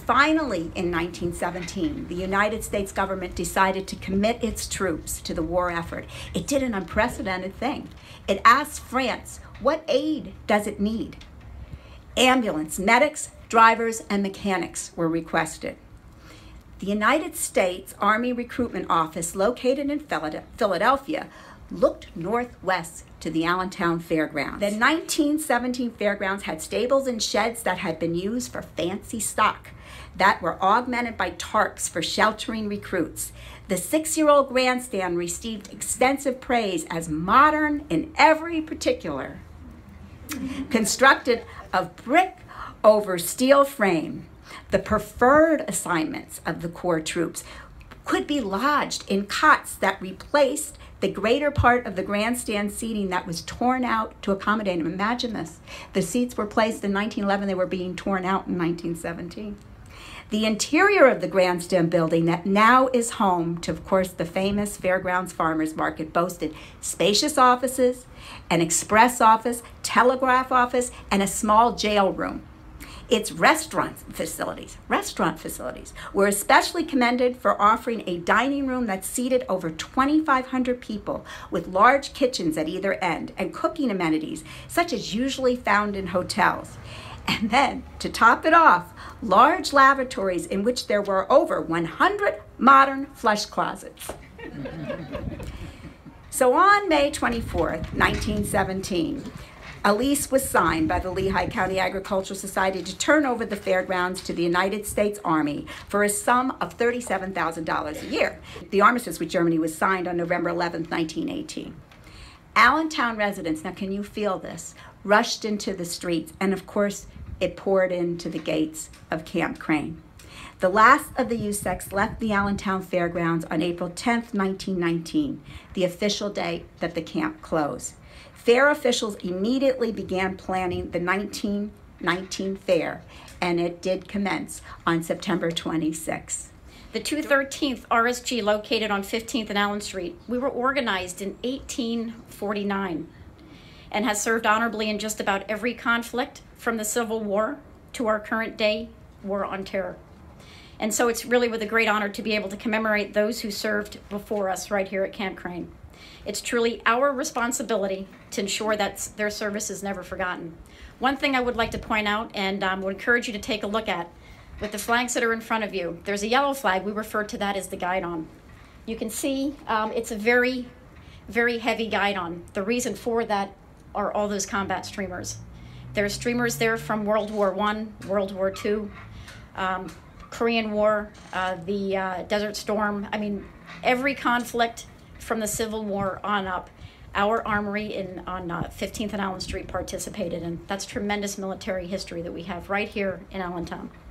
finally, in 1917, the United States government decided to commit its troops to the war effort. It did an unprecedented thing. It asked France, what aid does it need? Ambulance, medics, drivers, and mechanics were requested. The United States Army Recruitment Office, located in Philadelphia, looked northwest to the Allentown Fairgrounds. The 1917 fairgrounds had stables and sheds that had been used for fancy stock that were augmented by tarps for sheltering recruits. The 6-year-old grandstand received extensive praise as modern in every particular. Constructed of brick over steel frame, the preferred assignments of the Corps troops could be lodged in cots that replaced the greater part of the grandstand seating that was torn out to accommodate them. Imagine this. The seats were placed in 1911. They were being torn out in 1917. The interior of the grandstand building that now is home to, of course, the famous Fairgrounds Farmers Market boasted spacious offices, an express office, telegraph office, and a small jail room. Its restaurant facilities were especially commended for offering a dining room that seated over 2,500 people with large kitchens at either end and cooking amenities such as usually found in hotels. And then, to top it off, large lavatories in which there were over 100 modern flush closets. So on May 24th, 1917, a lease was signed by the Lehigh County Agricultural Society to turn over the fairgrounds to the United States Army for a sum of $37,000 a year. The armistice with Germany was signed on November 11th, 1918. Allentown residents, now can you feel this, rushed into the streets, and of course, it poured into the gates of Camp Crane. The last of the USECs left the Allentown Fairgrounds on April 10th, 1919, the official day that the camp closed. Fair officials immediately began planning the 1919 fair, and it did commence on September 26. The 213th RSG, located on 15th and Allen Street, we were organized in 1849 and has served honorably in just about every conflict from the Civil War to our current day War on Terror. And so it's really with a great honor to be able to commemorate those who served before us right here at Camp Crane. It's truly our responsibility to ensure that their service is never forgotten. One thing I would like to point out, and would encourage you to take a look at, with the flags that are in front of you, there's a yellow flag. We refer to that as the guidon. You can see it's a very, very heavy guidon. The reason for that are all those combat streamers. There are streamers there from World War I, World War II, Korean War, the Desert Storm. I mean, every conflict from the Civil War on up, our armory on 15th and Allen Street participated in. That's tremendous military history that we have right here in Allentown.